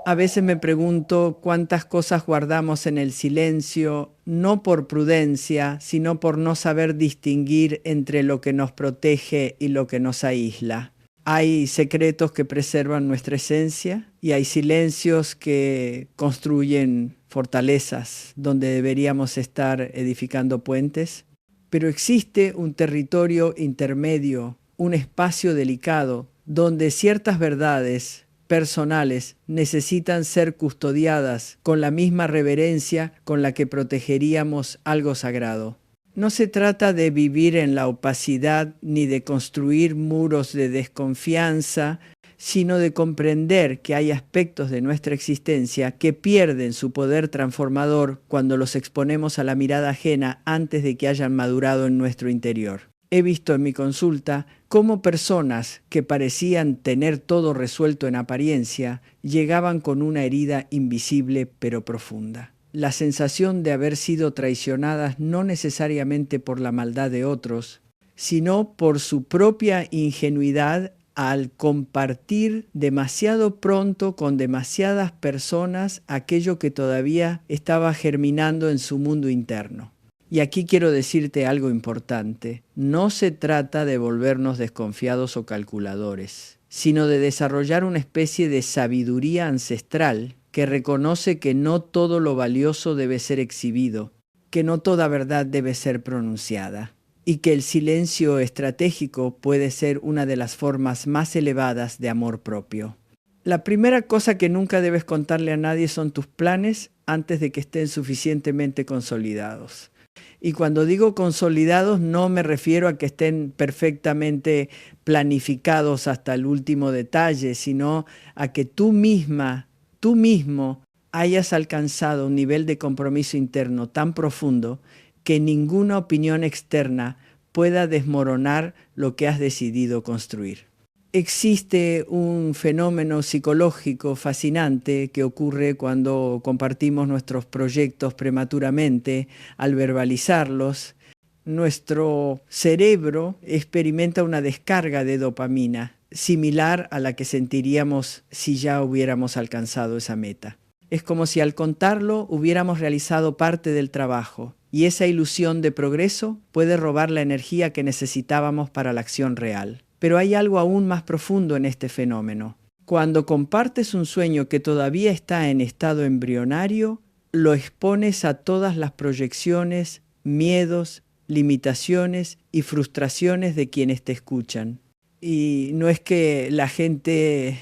A veces me pregunto cuántas cosas guardamos en el silencio, no por prudencia, sino por no saber distinguir entre lo que nos protege y lo que nos aísla. Hay secretos que preservan nuestra esencia y hay silencios que construyen fortalezas donde deberíamos estar edificando puentes. Pero existe un territorio intermedio, un espacio delicado, donde ciertas verdades personales necesitan ser custodiadas con la misma reverencia con la que protegeríamos algo sagrado. No se trata de vivir en la opacidad ni de construir muros de desconfianza, sino de comprender que hay aspectos de nuestra existencia que pierden su poder transformador cuando los exponemos a la mirada ajena antes de que hayan madurado en nuestro interior. He visto en mi consulta cómo personas que parecían tener todo resuelto en apariencia llegaban con una herida invisible pero profunda. La sensación de haber sido traicionadas no necesariamente por la maldad de otros, sino por su propia ingenuidad al compartir demasiado pronto con demasiadas personas aquello que todavía estaba germinando en su mundo interno. Y aquí quiero decirte algo importante. No se trata de volvernos desconfiados o calculadores, sino de desarrollar una especie de sabiduría ancestral que reconoce que no todo lo valioso debe ser exhibido, que no toda verdad debe ser pronunciada, y que el silencio estratégico puede ser una de las formas más elevadas de amor propio. La primera cosa que nunca debes contarle a nadie son tus planes antes de que estén suficientemente consolidados. Y cuando digo consolidados no me refiero a que estén perfectamente planificados hasta el último detalle, sino a que tú mismo hayas alcanzado un nivel de compromiso interno tan profundo que ninguna opinión externa pueda desmoronar lo que has decidido construir. Existe un fenómeno psicológico fascinante que ocurre cuando compartimos nuestros proyectos prematuramente. Al verbalizarlos, nuestro cerebro experimenta una descarga de dopamina, similar a la que sentiríamos si ya hubiéramos alcanzado esa meta. Es como si al contarlo hubiéramos realizado parte del trabajo, y esa ilusión de progreso puede robar la energía que necesitábamos para la acción real. Pero hay algo aún más profundo en este fenómeno. Cuando compartes un sueño que todavía está en estado embrionario, lo expones a todas las proyecciones, miedos, limitaciones y frustraciones de quienes te escuchan. Y no es que la gente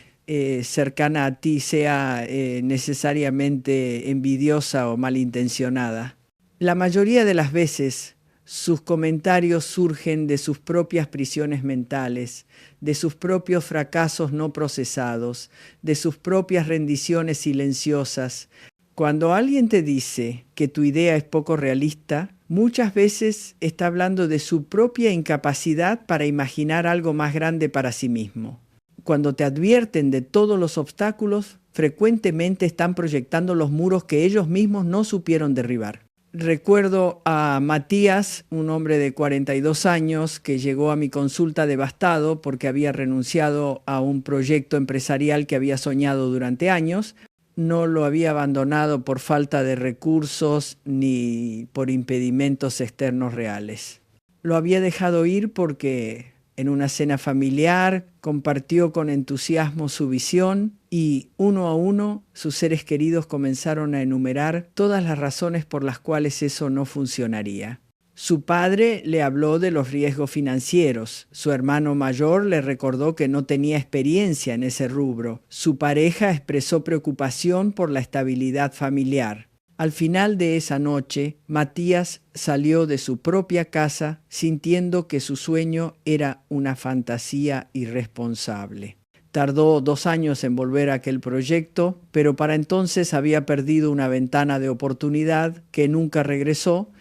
cercana a ti sea necesariamente envidiosa o malintencionada. La mayoría de las veces sus comentarios surgen de sus propias prisiones mentales, de sus propios fracasos no procesados, de sus propias rendiciones silenciosas. Cuando alguien te dice que tu idea es poco realista, muchas veces está hablando de su propia incapacidad para imaginar algo más grande para sí mismo. Cuando te advierten de todos los obstáculos, frecuentemente están proyectando los muros que ellos mismos no supieron derribar. Recuerdo a Matías, un hombre de 42 años, que llegó a mi consulta devastado porque había renunciado a un proyecto empresarial que había soñado durante años. No lo había abandonado por falta de recursos ni por impedimentos externos reales. Lo había dejado ir porque en una cena familiar compartió con entusiasmo su visión y uno a uno sus seres queridos comenzaron a enumerar todas las razones por las cuales eso no funcionaría. Su padre le habló de los riesgos financieros, su hermano mayor le recordó que no tenía experiencia en ese rubro, su pareja expresó preocupación por la estabilidad familiar. Al final de esa noche, Matías salió de su propia casa sintiendo que su sueño era una fantasía irresponsable. Tardó 2 años en volver a aquel proyecto, pero para entonces había perdido una ventana de oportunidad que nunca regresó.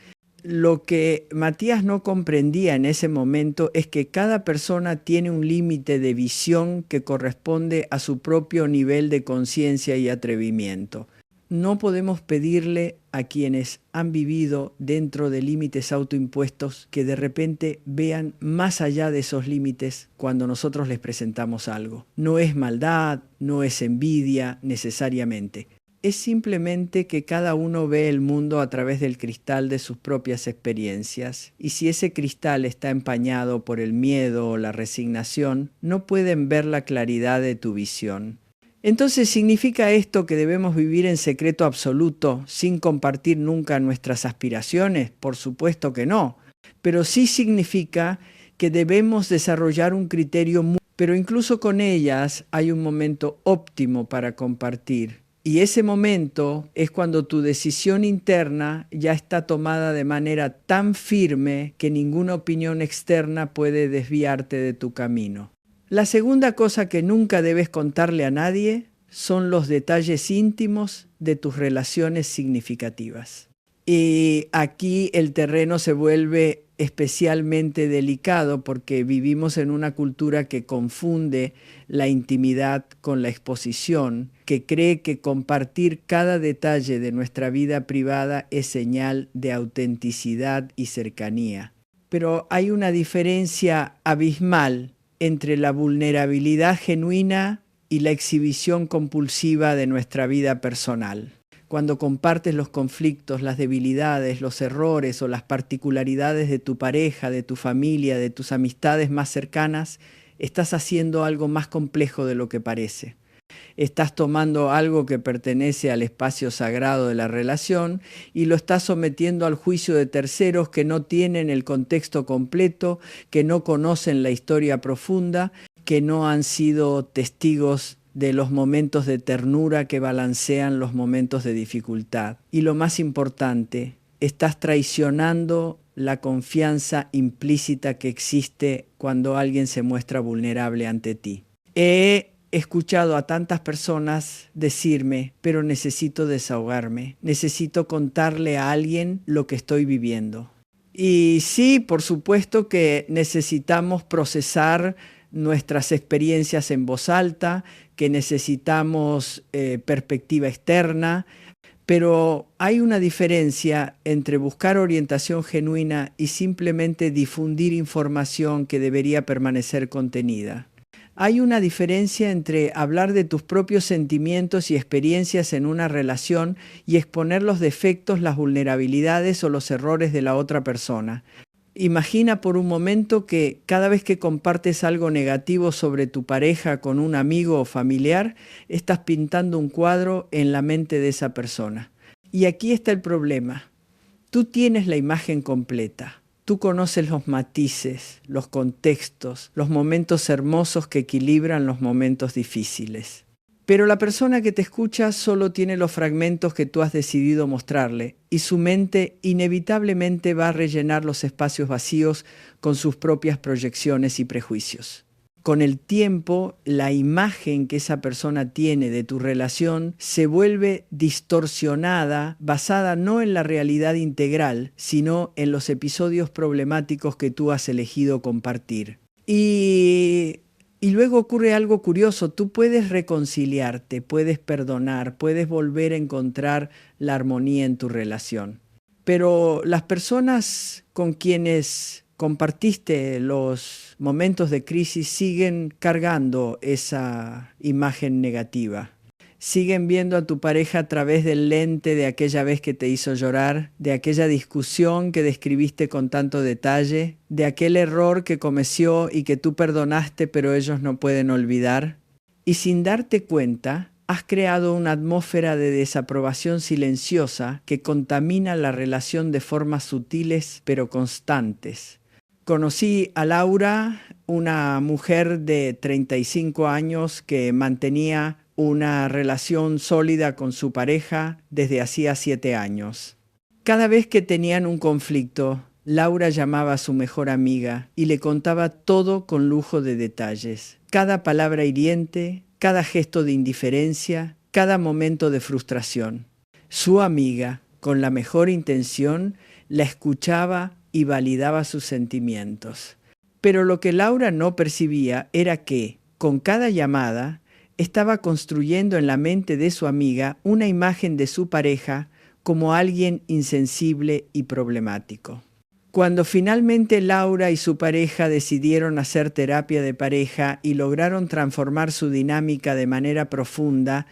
Lo que Matías no comprendía en ese momento es que cada persona tiene un límite de visión que corresponde a su propio nivel de conciencia y atrevimiento. No podemos pedirle a quienes han vivido dentro de límites autoimpuestos que de repente vean más allá de esos límites cuando nosotros les presentamos algo. No es maldad, no es envidia necesariamente. Es simplemente que cada uno ve el mundo a través del cristal de sus propias experiencias, y si ese cristal está empañado por el miedo o la resignación, no pueden ver la claridad de tu visión. Entonces, ¿significa esto que debemos vivir en secreto absoluto sin compartir nunca nuestras aspiraciones? Por supuesto que no, pero sí significa que debemos desarrollar un criterio, pero incluso con ellas hay un momento óptimo para compartir. Y ese momento es cuando tu decisión interna ya está tomada de manera tan firme que ninguna opinión externa puede desviarte de tu camino. La segunda cosa que nunca debes contarle a nadie son los detalles íntimos de tus relaciones significativas. Y aquí el terreno se vuelve especialmente delicado porque vivimos en una cultura que confunde la intimidad con la exposición, que cree que compartir cada detalle de nuestra vida privada es señal de autenticidad y cercanía. Pero hay una diferencia abismal entre la vulnerabilidad genuina y la exhibición compulsiva de nuestra vida personal. Cuando compartes los conflictos, las debilidades, los errores o las particularidades de tu pareja, de tu familia, de tus amistades más cercanas, estás haciendo algo más complejo de lo que parece. Estás tomando algo que pertenece al espacio sagrado de la relación y lo estás sometiendo al juicio de terceros que no tienen el contexto completo, que no conocen la historia profunda, que no han sido testigos de los momentos de ternura que balancean los momentos de dificultad. Y lo más importante, estás traicionando la confianza implícita que existe cuando alguien se muestra vulnerable ante ti. He escuchado a tantas personas decirme, pero necesito desahogarme, necesito contarle a alguien lo que estoy viviendo. Y sí, por supuesto que necesitamos procesar nuestras experiencias en voz alta, que necesitamos perspectiva externa, pero hay una diferencia entre buscar orientación genuina y simplemente difundir información que debería permanecer contenida. Hay una diferencia entre hablar de tus propios sentimientos y experiencias en una relación y exponer los defectos, las vulnerabilidades o los errores de la otra persona. Imagina por un momento que cada vez que compartes algo negativo sobre tu pareja con un amigo o familiar, estás pintando un cuadro en la mente de esa persona. Y aquí está el problema. Tú tienes la imagen completa. Tú conoces los matices, los contextos, los momentos hermosos que equilibran los momentos difíciles. Pero la persona que te escucha solo tiene los fragmentos que tú has decidido mostrarle y su mente inevitablemente va a rellenar los espacios vacíos con sus propias proyecciones y prejuicios. Con el tiempo, la imagen que esa persona tiene de tu relación se vuelve distorsionada, basada no en la realidad integral, sino en los episodios problemáticos que tú has elegido compartir. Y luego ocurre algo curioso, tú puedes reconciliarte, puedes perdonar, puedes volver a encontrar la armonía en tu relación. Pero las personas con quienes compartiste los momentos de crisis siguen cargando esa imagen negativa. Siguen viendo a tu pareja a través del lente de aquella vez que te hizo llorar, de aquella discusión que describiste con tanto detalle, de aquel error que cometió y que tú perdonaste pero ellos no pueden olvidar. Y sin darte cuenta, has creado una atmósfera de desaprobación silenciosa que contamina la relación de formas sutiles pero constantes. Conocí a Laura, una mujer de 35 años que mantenía una relación sólida con su pareja desde hacía 7 años. Cada vez que tenían un conflicto, Laura llamaba a su mejor amiga y le contaba todo con lujo de detalles. Cada palabra hiriente, cada gesto de indiferencia, cada momento de frustración. Su amiga, con la mejor intención, la escuchaba y validaba sus sentimientos. Pero lo que Laura no percibía era que, con cada llamada, estaba construyendo en la mente de su amiga una imagen de su pareja como alguien insensible y problemático. Cuando finalmente Laura y su pareja decidieron hacer terapia de pareja y lograron transformar su dinámica de manera profunda,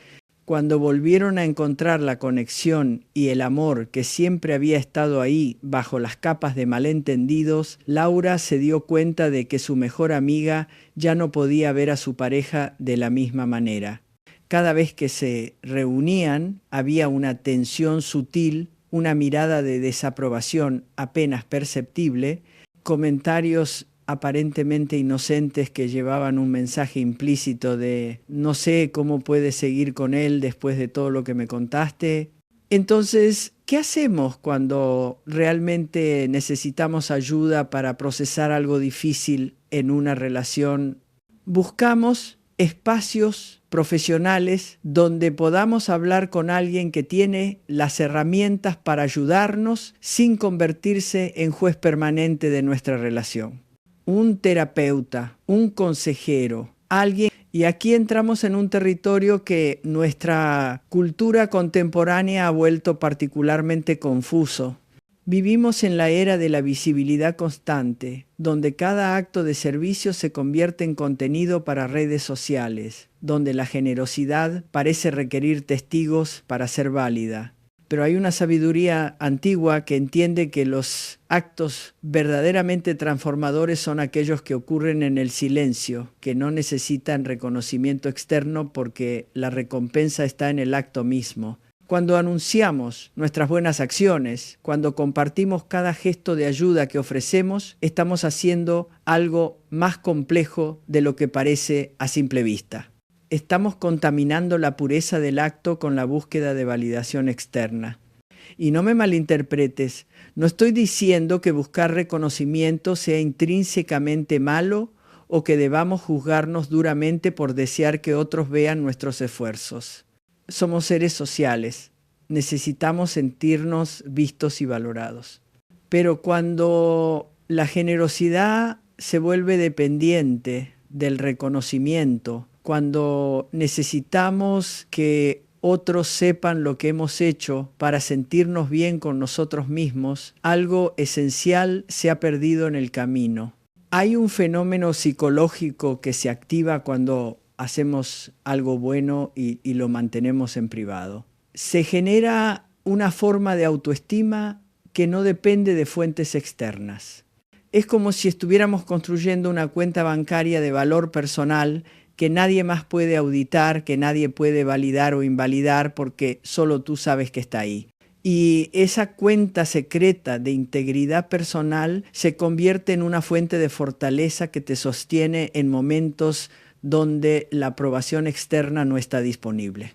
cuando volvieron a encontrar la conexión y el amor que siempre había estado ahí bajo las capas de malentendidos, Laura se dio cuenta de que su mejor amiga ya no podía ver a su pareja de la misma manera. Cada vez que se reunían había una tensión sutil, una mirada de desaprobación apenas perceptible, comentarios aparentemente inocentes que llevaban un mensaje implícito de no sé cómo puedes seguir con él después de todo lo que me contaste. Entonces, ¿qué hacemos cuando realmente necesitamos ayuda para procesar algo difícil en una relación? Buscamos espacios profesionales donde podamos hablar con alguien que tiene las herramientas para ayudarnos sin convertirse en juez permanente de nuestra relación. Un terapeuta, un consejero, alguien. Y aquí entramos en un territorio que nuestra cultura contemporánea ha vuelto particularmente confuso. Vivimos en la era de la visibilidad constante, donde cada acto de servicio se convierte en contenido para redes sociales, donde la generosidad parece requerir testigos para ser válida. Pero hay una sabiduría antigua que entiende que los actos verdaderamente transformadores son aquellos que ocurren en el silencio, que no necesitan reconocimiento externo porque la recompensa está en el acto mismo. Cuando anunciamos nuestras buenas acciones, cuando compartimos cada gesto de ayuda que ofrecemos, estamos haciendo algo más complejo de lo que parece a simple vista. Estamos contaminando la pureza del acto con la búsqueda de validación externa. Y no me malinterpretes, no estoy diciendo que buscar reconocimiento sea intrínsecamente malo o que debamos juzgarnos duramente por desear que otros vean nuestros esfuerzos. Somos seres sociales, necesitamos sentirnos vistos y valorados. Pero cuando la generosidad se vuelve dependiente del reconocimiento, cuando necesitamos que otros sepan lo que hemos hecho para sentirnos bien con nosotros mismos, algo esencial se ha perdido en el camino. Hay un fenómeno psicológico que se activa cuando hacemos algo bueno y lo mantenemos en privado. Se genera una forma de autoestima que no depende de fuentes externas. Es como si estuviéramos construyendo una cuenta bancaria de valor personal que nadie más puede auditar, que nadie puede validar o invalidar porque solo tú sabes que está ahí. Y esa cuenta secreta de integridad personal se convierte en una fuente de fortaleza que te sostiene en momentos donde la aprobación externa no está disponible.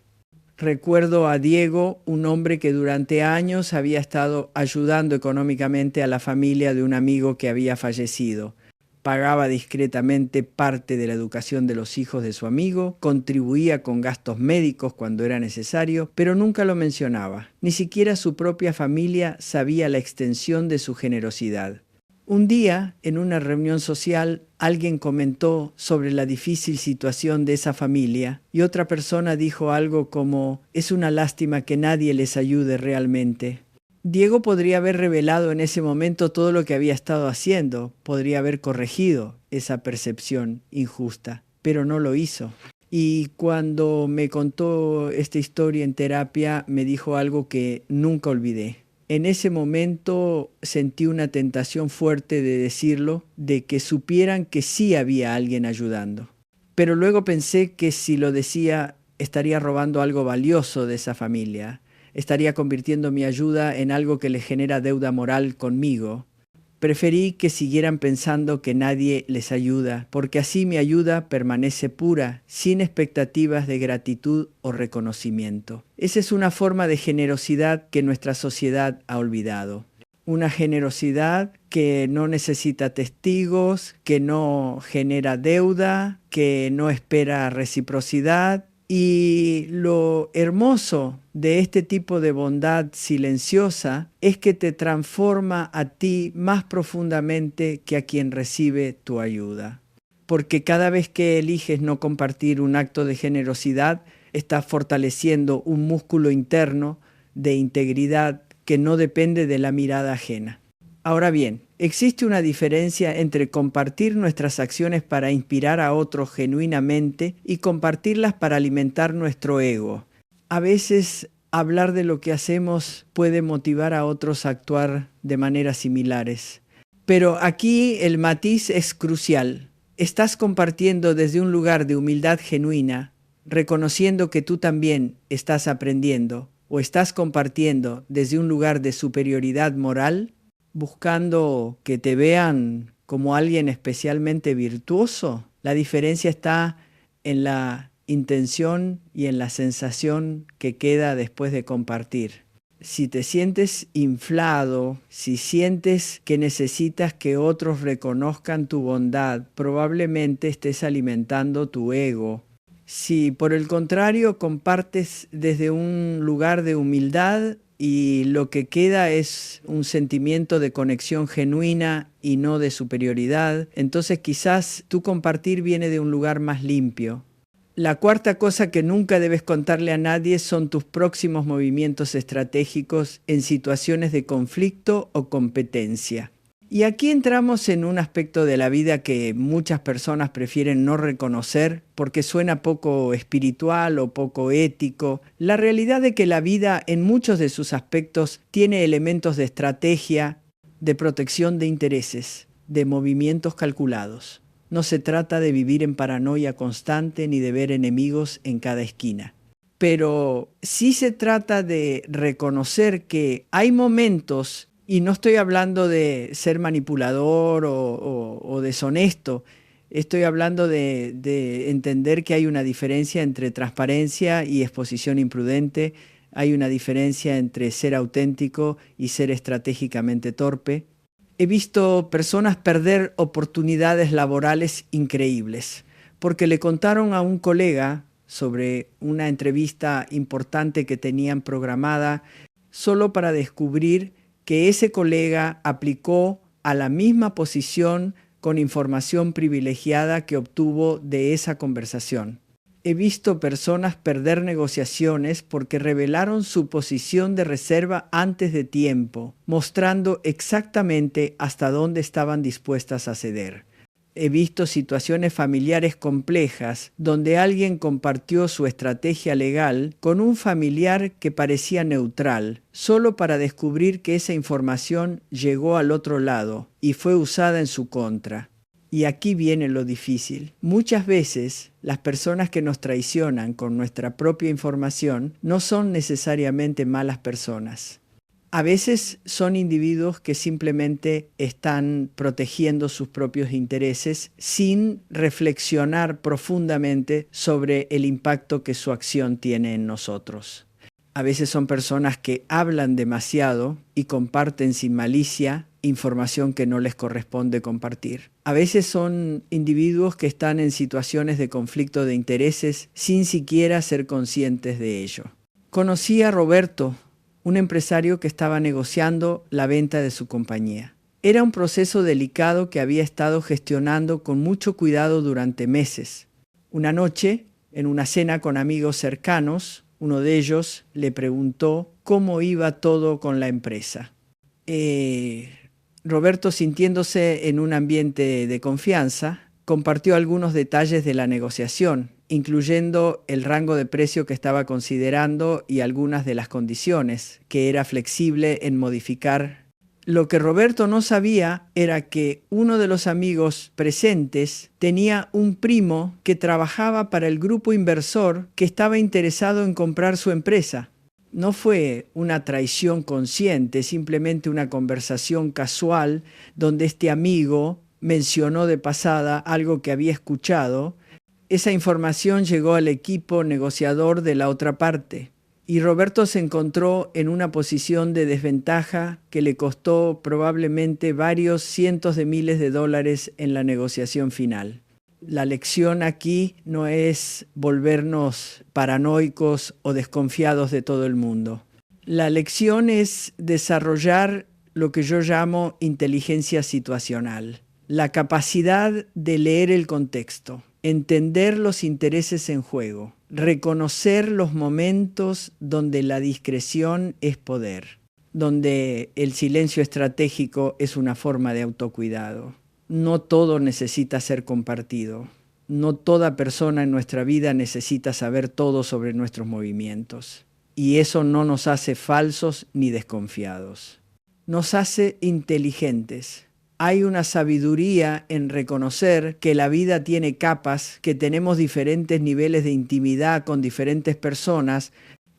Recuerdo a Diego, un hombre que durante años había estado ayudando económicamente a la familia de un amigo que había fallecido. Pagaba discretamente parte de la educación de los hijos de su amigo, contribuía con gastos médicos cuando era necesario, pero nunca lo mencionaba. Ni siquiera su propia familia sabía la extensión de su generosidad. Un día, en una reunión social, alguien comentó sobre la difícil situación de esa familia y otra persona dijo algo como: «Es una lástima que nadie les ayude realmente». Diego podría haber revelado en ese momento todo lo que había estado haciendo, podría haber corregido esa percepción injusta, pero no lo hizo. Y cuando me contó esta historia en terapia, me dijo algo que nunca olvidé. En ese momento sentí una tentación fuerte de decirlo, de que supieran que sí había alguien ayudando. Pero luego pensé que si lo decía, estaría robando algo valioso de esa familia. Estaría convirtiendo mi ayuda en algo que les genera deuda moral conmigo. Preferí que siguieran pensando que nadie les ayuda, porque así mi ayuda permanece pura, sin expectativas de gratitud o reconocimiento. Esa es una forma de generosidad que nuestra sociedad ha olvidado. Una generosidad que no necesita testigos, que no genera deuda, que no espera reciprocidad. Y lo hermoso de este tipo de bondad silenciosa es que te transforma a ti más profundamente que a quien recibe tu ayuda. porque cada vez que eliges no compartir un acto de generosidad, estás fortaleciendo un músculo interno de integridad que no depende de la mirada ajena. Ahora bien, existe una diferencia entre compartir nuestras acciones para inspirar a otros genuinamente y compartirlas para alimentar nuestro ego. A veces hablar de lo que hacemos puede motivar a otros a actuar de maneras similares. Pero aquí el matiz es crucial. Estás compartiendo desde un lugar de humildad genuina, reconociendo que tú también estás aprendiendo, o estás compartiendo desde un lugar de superioridad moral, buscando que te vean como alguien especialmente virtuoso. La diferencia está en la intención y en la sensación que queda después de compartir. Si te sientes inflado, si sientes que necesitas que otros reconozcan tu bondad, probablemente estés alimentando tu ego. Si por el contrario compartes desde un lugar de humildad y lo que queda es un sentimiento de conexión genuina y no de superioridad, entonces quizás tu compartir viene de un lugar más limpio. La cuarta cosa que nunca debes contarle a nadie son tus próximos movimientos estratégicos en situaciones de conflicto o competencia. Y aquí entramos en un aspecto de la vida que muchas personas prefieren no reconocer porque suena poco espiritual o poco ético. La realidad de que la vida en muchos de sus aspectos tiene elementos de estrategia, de protección de intereses, de movimientos calculados. No se trata de vivir en paranoia constante ni de ver enemigos en cada esquina. Pero sí se trata de reconocer que hay momentos, y no estoy hablando de ser manipulador o deshonesto, estoy hablando de entender que hay una diferencia entre transparencia y exposición imprudente, hay una diferencia entre ser auténtico y ser estratégicamente torpe. He visto personas perder oportunidades laborales increíbles porque le contaron a un colega sobre una entrevista importante que tenían programada solo para descubrir que ese colega aplicó a la misma posición con información privilegiada que obtuvo de esa conversación. He visto personas perder negociaciones porque revelaron su posición de reserva antes de tiempo, mostrando exactamente hasta dónde estaban dispuestas a ceder. He visto situaciones familiares complejas donde alguien compartió su estrategia legal con un familiar que parecía neutral, solo para descubrir que esa información llegó al otro lado y fue usada en su contra. Y aquí viene lo difícil. Muchas veces las personas que nos traicionan con nuestra propia información no son necesariamente malas personas. A veces son individuos que simplemente están protegiendo sus propios intereses sin reflexionar profundamente sobre el impacto que su acción tiene en nosotros. A veces son personas que hablan demasiado y comparten sin malicia información que no les corresponde compartir. A veces son individuos que están en situaciones de conflicto de intereses sin siquiera ser conscientes de ello. Conocí a Roberto, un empresario que estaba negociando la venta de su compañía. Era un proceso delicado que había estado gestionando con mucho cuidado durante meses. Una noche, en una cena con amigos cercanos, uno de ellos le preguntó cómo iba todo con la empresa. Roberto, sintiéndose en un ambiente de confianza, compartió algunos detalles de la negociación, incluyendo el rango de precio que estaba considerando y algunas de las condiciones, que era flexible en modificar. Lo que Roberto no sabía era que uno de los amigos presentes tenía un primo que trabajaba para el grupo inversor que estaba interesado en comprar su empresa. No fue una traición consciente, simplemente una conversación casual donde este amigo mencionó de pasada algo que había escuchado. Esa información llegó al equipo negociador de la otra parte y Roberto se encontró en una posición de desventaja que le costó probablemente varios cientos de miles de dólares en la negociación final. La lección aquí no es volvernos paranoicos o desconfiados de todo el mundo. La lección es desarrollar lo que yo llamo inteligencia situacional. La capacidad de leer el contexto, entender los intereses en juego, reconocer los momentos donde la discreción es poder, donde el silencio estratégico es una forma de autocuidado. No todo necesita ser compartido. No toda persona en nuestra vida necesita saber todo sobre nuestros movimientos. Y eso no nos hace falsos ni desconfiados. Nos hace inteligentes. Hay una sabiduría en reconocer que la vida tiene capas, que tenemos diferentes niveles de intimidad con diferentes personas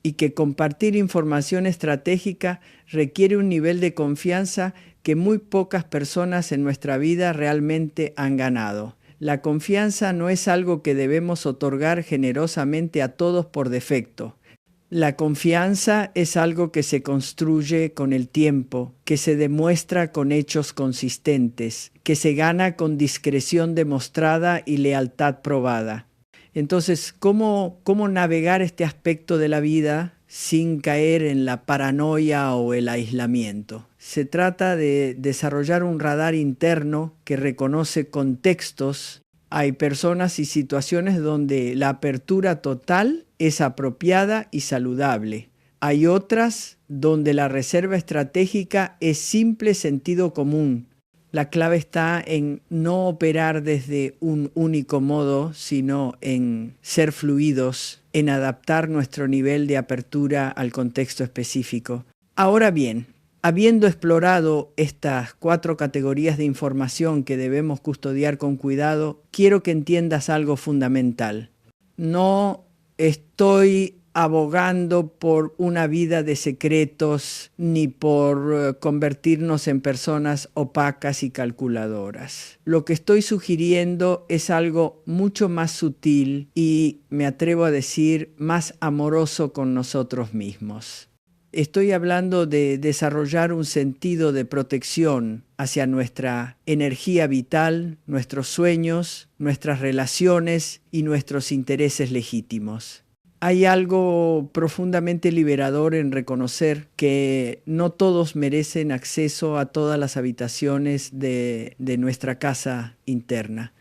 y que compartir información estratégica requiere un nivel de confianza que muy pocas personas en nuestra vida realmente han ganado. La confianza no es algo que debemos otorgar generosamente a todos por defecto. La confianza es algo que se construye con el tiempo, que se demuestra con hechos consistentes, que se gana con discreción demostrada y lealtad probada. Entonces, ¿cómo navegar este aspecto de la vida sin caer en la paranoia o el aislamiento? Se trata de desarrollar un radar interno que reconoce contextos. Hay personas y situaciones donde la apertura total es apropiada y saludable. Hay otras donde la reserva estratégica es simple sentido común. La clave está en no operar desde un único modo, sino en ser fluidos, en adaptar nuestro nivel de apertura al contexto específico. Ahora bien, habiendo explorado estas 4 categorías de información que debemos custodiar con cuidado, quiero que entiendas algo fundamental. No estoy abogando por una vida de secretos ni por convertirnos en personas opacas y calculadoras. Lo que estoy sugiriendo es algo mucho más sutil y, me atrevo a decir, más amoroso con nosotros mismos. Estoy hablando de desarrollar un sentido de protección hacia nuestra energía vital, nuestros sueños, nuestras relaciones y nuestros intereses legítimos. Hay algo profundamente liberador en reconocer que no todos merecen acceso a todas las habitaciones de nuestra casa interna.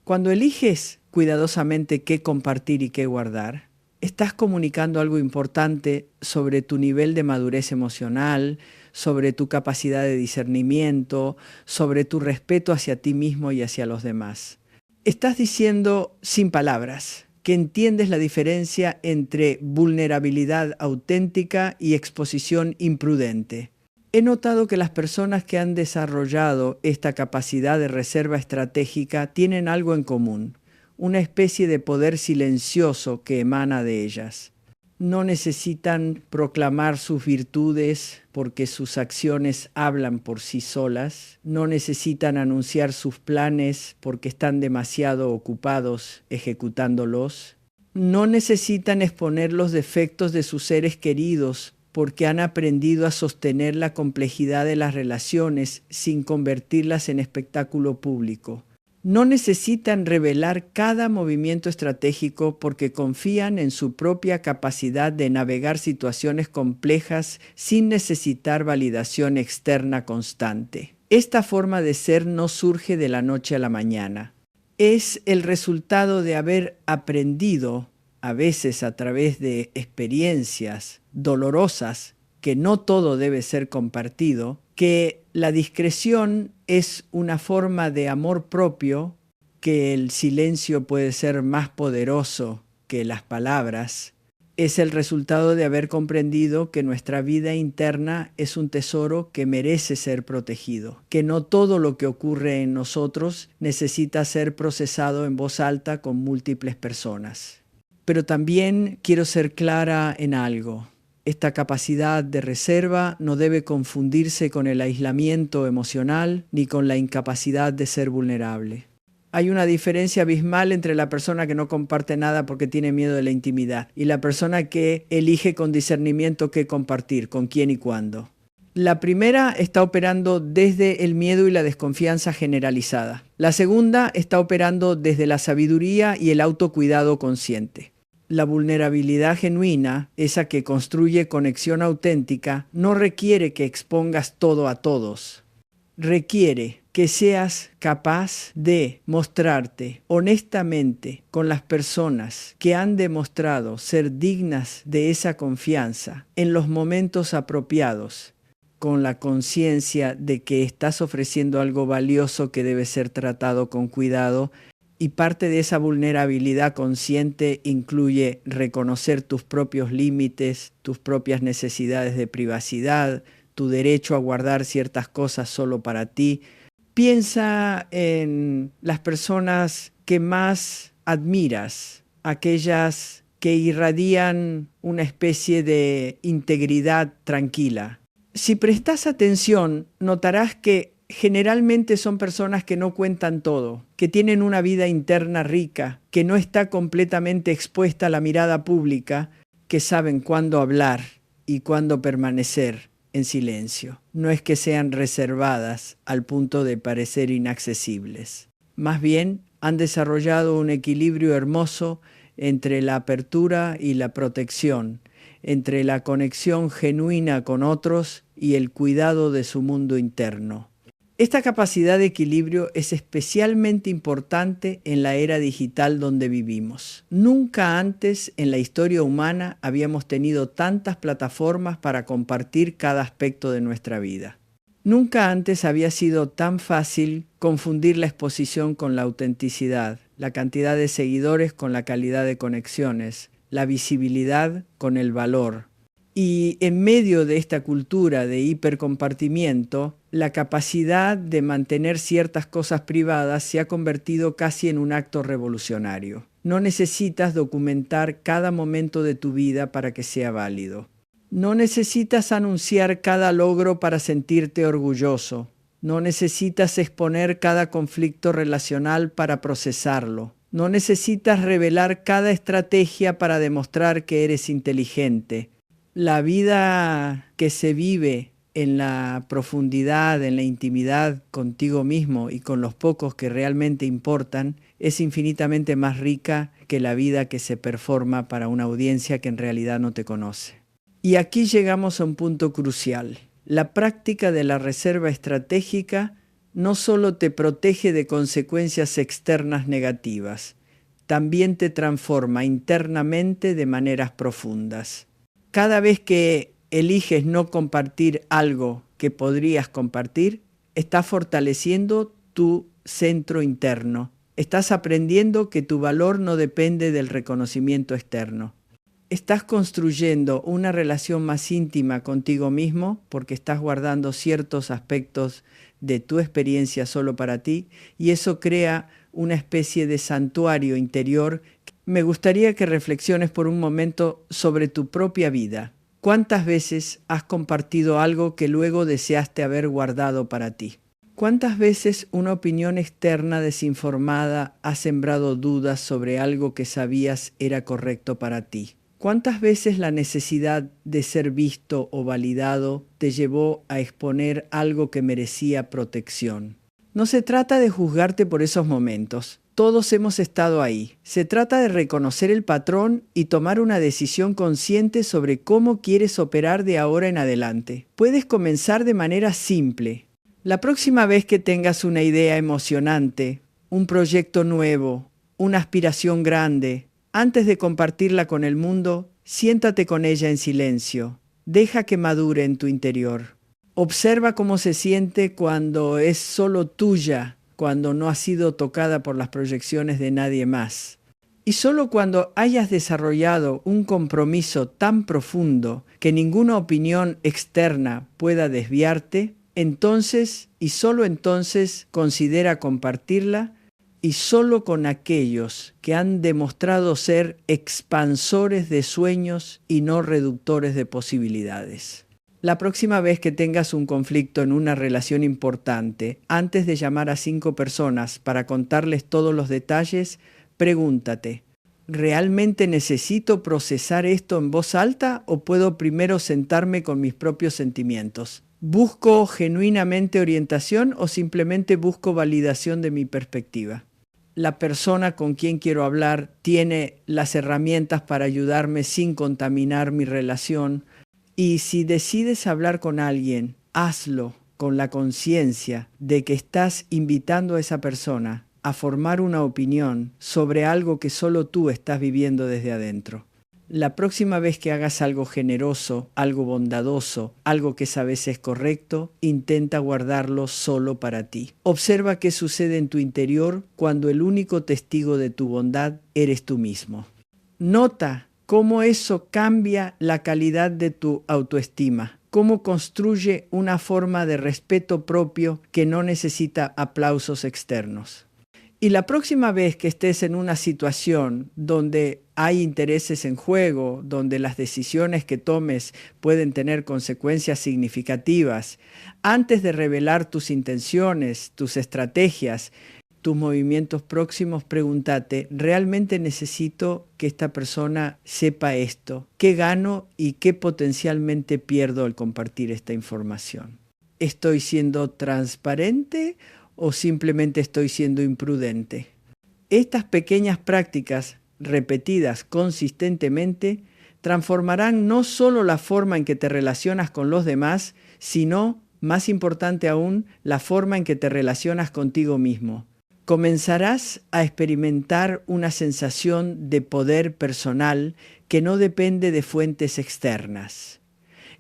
Cuando eliges cuidadosamente qué compartir y qué guardar, estás comunicando algo importante sobre tu nivel de madurez emocional, sobre tu capacidad de discernimiento, sobre tu respeto hacia ti mismo y hacia los demás. Estás diciendo sin palabras que entiendes la diferencia entre vulnerabilidad auténtica y exposición imprudente. He notado que las personas que han desarrollado esta capacidad de reserva estratégica tienen algo en común, una especie de poder silencioso que emana de ellas. No necesitan proclamar sus virtudes porque sus acciones hablan por sí solas. No necesitan anunciar sus planes porque están demasiado ocupados ejecutándolos. No necesitan exponer los defectos de sus seres queridos porque han aprendido a sostener la complejidad de las relaciones sin convertirlas en espectáculo público. No necesitan revelar cada movimiento estratégico porque confían en su propia capacidad de navegar situaciones complejas sin necesitar validación externa constante. Esta forma de ser no surge de la noche a la mañana. Es el resultado de haber aprendido, a veces a través de experiencias dolorosas, que no todo debe ser compartido, que la discreción es una forma de amor propio, que el silencio puede ser más poderoso que las palabras, es el resultado de haber comprendido que nuestra vida interna es un tesoro que merece ser protegido, que no todo lo que ocurre en nosotros necesita ser procesado en voz alta con múltiples personas. Pero también quiero ser clara en algo. Esta capacidad de reserva no debe confundirse con el aislamiento emocional ni con la incapacidad de ser vulnerable. Hay una diferencia abismal entre la persona que no comparte nada porque tiene miedo de la intimidad y la persona que elige con discernimiento qué compartir, con quién y cuándo. La primera está operando desde el miedo y la desconfianza generalizada. La segunda está operando desde la sabiduría y el autocuidado consciente. La vulnerabilidad genuina, esa que construye conexión auténtica, no requiere que expongas todo a todos. Requiere que seas capaz de mostrarte honestamente con las personas que han demostrado ser dignas de esa confianza en los momentos apropiados, con la conciencia de que estás ofreciendo algo valioso que debe ser tratado con cuidado. Y parte de esa vulnerabilidad consciente incluye reconocer tus propios límites, tus propias necesidades de privacidad, tu derecho a guardar ciertas cosas solo para ti. Piensa en las personas que más admiras, aquellas que irradian una especie de integridad tranquila. Si prestas atención, notarás que generalmente son personas que no cuentan todo, que tienen una vida interna rica, que no está completamente expuesta a la mirada pública, que saben cuándo hablar y cuándo permanecer en silencio. No es que sean reservadas al punto de parecer inaccesibles. Más bien, han desarrollado un equilibrio hermoso entre la apertura y la protección, entre la conexión genuina con otros y el cuidado de su mundo interno. Esta capacidad de equilibrio es especialmente importante en la era digital donde vivimos. Nunca antes en la historia humana habíamos tenido tantas plataformas para compartir cada aspecto de nuestra vida. Nunca antes había sido tan fácil confundir la exposición con la autenticidad, la cantidad de seguidores con la calidad de conexiones, la visibilidad con el valor. Y en medio de esta cultura de hipercompartimiento, la capacidad de mantener ciertas cosas privadas se ha convertido casi en un acto revolucionario. No necesitas documentar cada momento de tu vida para que sea válido. No necesitas anunciar cada logro para sentirte orgulloso. No necesitas exponer cada conflicto relacional para procesarlo. No necesitas revelar cada estrategia para demostrar que eres inteligente. La vida que se vive en la profundidad, en la intimidad contigo mismo y con los pocos que realmente importan, es infinitamente más rica que la vida que se performa para una audiencia que en realidad no te conoce. Y aquí llegamos a un punto crucial. La práctica de la reserva estratégica no solo te protege de consecuencias externas negativas, también te transforma internamente de maneras profundas. Cada vez que eliges no compartir algo que podrías compartir, estás fortaleciendo tu centro interno. Estás aprendiendo que tu valor no depende del reconocimiento externo. Estás construyendo una relación más íntima contigo mismo porque estás guardando ciertos aspectos de tu experiencia solo para ti y eso crea una especie de santuario interior. Me gustaría que reflexiones por un momento sobre tu propia vida. ¿Cuántas veces has compartido algo que luego deseaste haber guardado para ti? ¿Cuántas veces una opinión externa desinformada ha sembrado dudas sobre algo que sabías era correcto para ti? ¿Cuántas veces la necesidad de ser visto o validado te llevó a exponer algo que merecía protección? No se trata de juzgarte por esos momentos. Todos hemos estado ahí. Se trata de reconocer el patrón y tomar una decisión consciente sobre cómo quieres operar de ahora en adelante. Puedes comenzar de manera simple. La próxima vez que tengas una idea emocionante, un proyecto nuevo, una aspiración grande, antes de compartirla con el mundo, siéntate con ella en silencio. Deja que madure en tu interior. Observa cómo se siente cuando es solo tuya, cuando no ha sido tocada por las proyecciones de nadie más. Y solo cuando hayas desarrollado un compromiso tan profundo que ninguna opinión externa pueda desviarte, entonces y solo entonces considera compartirla y solo con aquellos que han demostrado ser expansores de sueños y no reductores de posibilidades. La próxima vez que tengas un conflicto en una relación importante, antes de llamar a 5 personas para contarles todos los detalles, pregúntate, ¿realmente necesito procesar esto en voz alta o puedo primero sentarme con mis propios sentimientos? ¿Busco genuinamente orientación o simplemente busco validación de mi perspectiva? La persona con quien quiero hablar tiene las herramientas para ayudarme sin contaminar mi relación. Y si decides hablar con alguien, hazlo con la conciencia de que estás invitando a esa persona a formar una opinión sobre algo que solo tú estás viviendo desde adentro. La próxima vez que hagas algo generoso, algo bondadoso, algo que sabes es correcto, intenta guardarlo solo para ti. Observa qué sucede en tu interior cuando el único testigo de tu bondad eres tú mismo. Nota cómo eso cambia la calidad de tu autoestima, cómo construye una forma de respeto propio que no necesita aplausos externos. Y la próxima vez que estés en una situación donde hay intereses en juego, donde las decisiones que tomes pueden tener consecuencias significativas, antes de revelar tus intenciones, tus estrategias, tus movimientos próximos, pregúntate, ¿realmente necesito que esta persona sepa esto? ¿Qué gano y qué potencialmente pierdo al compartir esta información? ¿Estoy siendo transparente o simplemente estoy siendo imprudente? Estas pequeñas prácticas, repetidas consistentemente, transformarán no solo la forma en que te relacionas con los demás, sino, más importante aún, la forma en que te relacionas contigo mismo. Comenzarás a experimentar una sensación de poder personal que no depende de fuentes externas.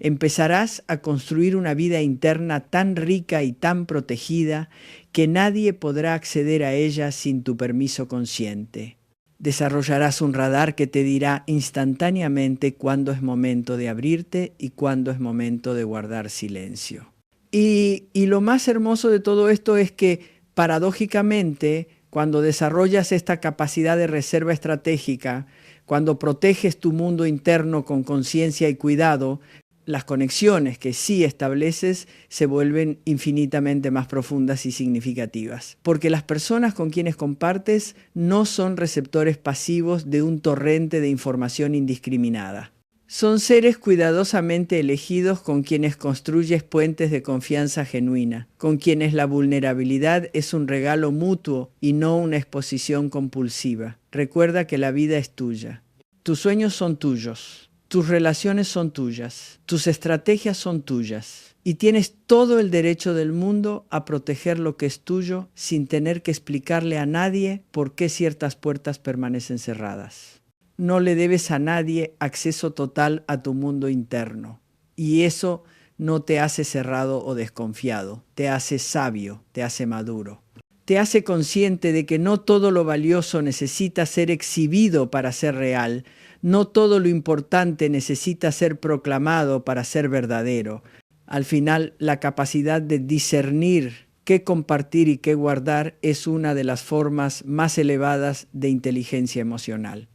Empezarás a construir una vida interna tan rica y tan protegida que nadie podrá acceder a ella sin tu permiso consciente. Desarrollarás un radar que te dirá instantáneamente cuándo es momento de abrirte y cuándo es momento de guardar silencio. Y lo más hermoso de todo esto es que, paradójicamente, cuando desarrollas esta capacidad de reserva estratégica, cuando proteges tu mundo interno con conciencia y cuidado, las conexiones que sí estableces se vuelven infinitamente más profundas y significativas. Porque las personas con quienes compartes no son receptores pasivos de un torrente de información indiscriminada. Son seres cuidadosamente elegidos con quienes construyes puentes de confianza genuina, con quienes la vulnerabilidad es un regalo mutuo y no una exposición compulsiva. Recuerda que la vida es tuya. Tus sueños son tuyos. Tus relaciones son tuyas, tus estrategias son tuyas y tienes todo el derecho del mundo a proteger lo que es tuyo sin tener que explicarle a nadie por qué ciertas puertas permanecen cerradas. No le debes a nadie acceso total a tu mundo interno y eso no te hace cerrado o desconfiado, te hace sabio, te hace maduro. Te hace consciente de que no todo lo valioso necesita ser exhibido para ser real, no todo lo importante necesita ser proclamado para ser verdadero. Al final, la capacidad de discernir qué compartir y qué guardar es una de las formas más elevadas de inteligencia emocional.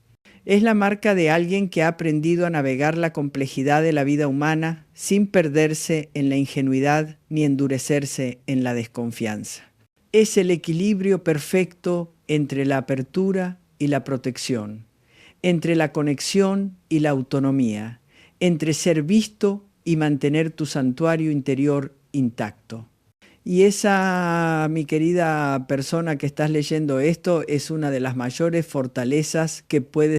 Es la marca de alguien que ha aprendido a navegar la complejidad de la vida humana sin perderse en la ingenuidad ni endurecerse en la desconfianza. Es el equilibrio perfecto entre la apertura y la protección, entre la conexión y la autonomía, entre ser visto y mantener tu santuario interior intacto. Y esa, mi querida persona que estás leyendo esto, es una de las mayores fortalezas que puedes